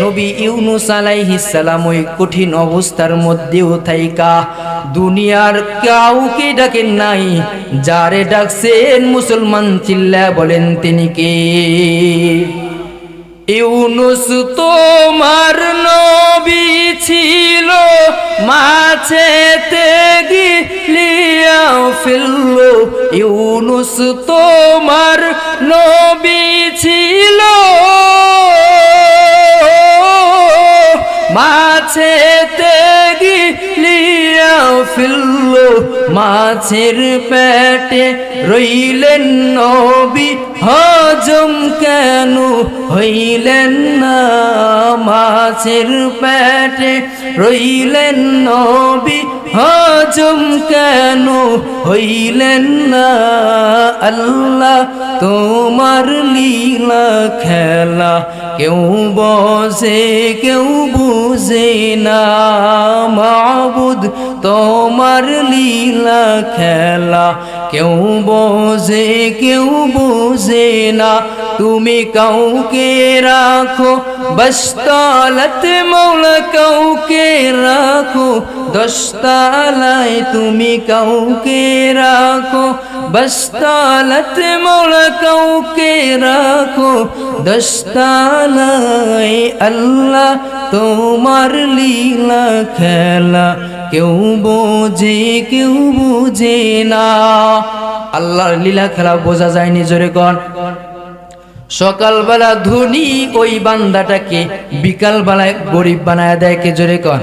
নবী ইউনুস আলাইহিস সালাম ওই কঠিন অবস্থার মধ্যেও থাইকা দুনিয়ার কাউকে ডাকেন নাই, যারে ডাকছেন মুসলমান চিল্লা বলেন তিনি কে? ইউনুস তোমার নবী ছিল, মাছেতে গিলিয়া ফেলল। ইউনুস তোমার নবী ছিল, মাছেতে গিলিয়া ফেলল। মাছের পেটে রইলেন নবী, হজম কেন হইলেন না? মাছের পেটে রইলেন নবী, হজম কেন হইলেন না? আল্লাহ তোমার লীলা খেলা কেউ বোঝে কেউ বুঝে না। মাবুদ তোমার লীলা খেলা কেউ বোঝে কেউ বুঝে না। তুমি কাউকে রাখো বস্তালত মৌলা, কাউকে রাখো দস্তালায়। তুমি কাউকে রাখো বস্তালত মৌলা, কাউকে রাখো দস্তালায়। আল্লাহ তোমার লীলা খেলা কেউ বোঝে কেউ বুঝে না। আল্লাহর লীলা খেলা বোঝা যায়নি, জোরে কর। সকালবেলা ধনী ওই বান্দাটাকে বিকালবেলায় গরিব বানায় দেয় কে? জোরে কর।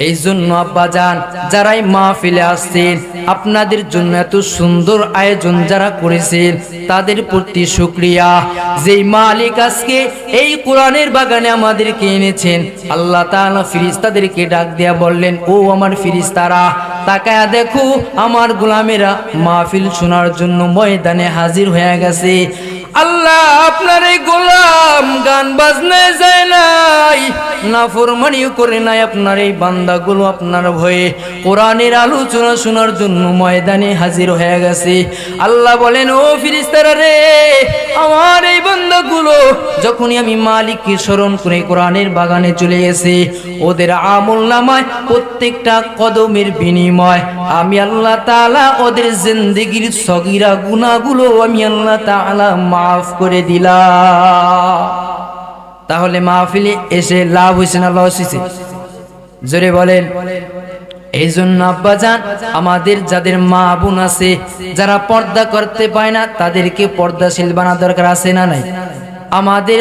এই জন্য আব্বা জান, যারাই মাহফিলে আসছেন, আপনাদের জন্য এত সুন্দর আয়োজন যারা করেছেন তাদের প্রতি শুকরিয়া। যেই মালিক আজকে এই কোরআনের বাগানে আমাদেরকে এনেছেন, আল্লাহ তাআলা ফেরেশতাদেরকে ডাক দিয়া বললেন, ও আমার ফেরেশতারা তাকায়া দেখো, আমার গোলামেরা মাহফিল শোনার জন্য ময়দানে হাজির হয়ে গেছে। আল্লাহ আপনার এই গোলাম গান বাজনায় যায় নাই, নাফরমানিও করে নাই। আপনার এই বান্দাগুলো আপনার ভয়ে কোরআনের আলোচনা শোনার জন্য ময়দানে হাজির হয়ে গেছে। আল্লাহ বলেন, ও ফেরেশতারা রে, আমার এই বান্দাগুলো যখনই আমি মালিককে স্মরণ করে কোরআনের বাগানে চলে গেছে, ওদের আমলনামায় প্রত্যেকটা কদমের বিনিময় আমি আল্লাহ তাআলা ওদের জিন্দেগীর সগীরা গুনাহগুলো আমি আল্লাহ তাআলা মাফ করে দিলাম। তাহলে মাহফিলে এসে লাভ হয়েছে না লস হয়েছে? জোরে বলেন। এই জন্য আব্বাজান, আমাদের যাদের মা বোন আছে যারা পর্দা করতে পায় না, তাদেরকে পর্দাশীল বানানো দরকার আছে না নাই? আমাদের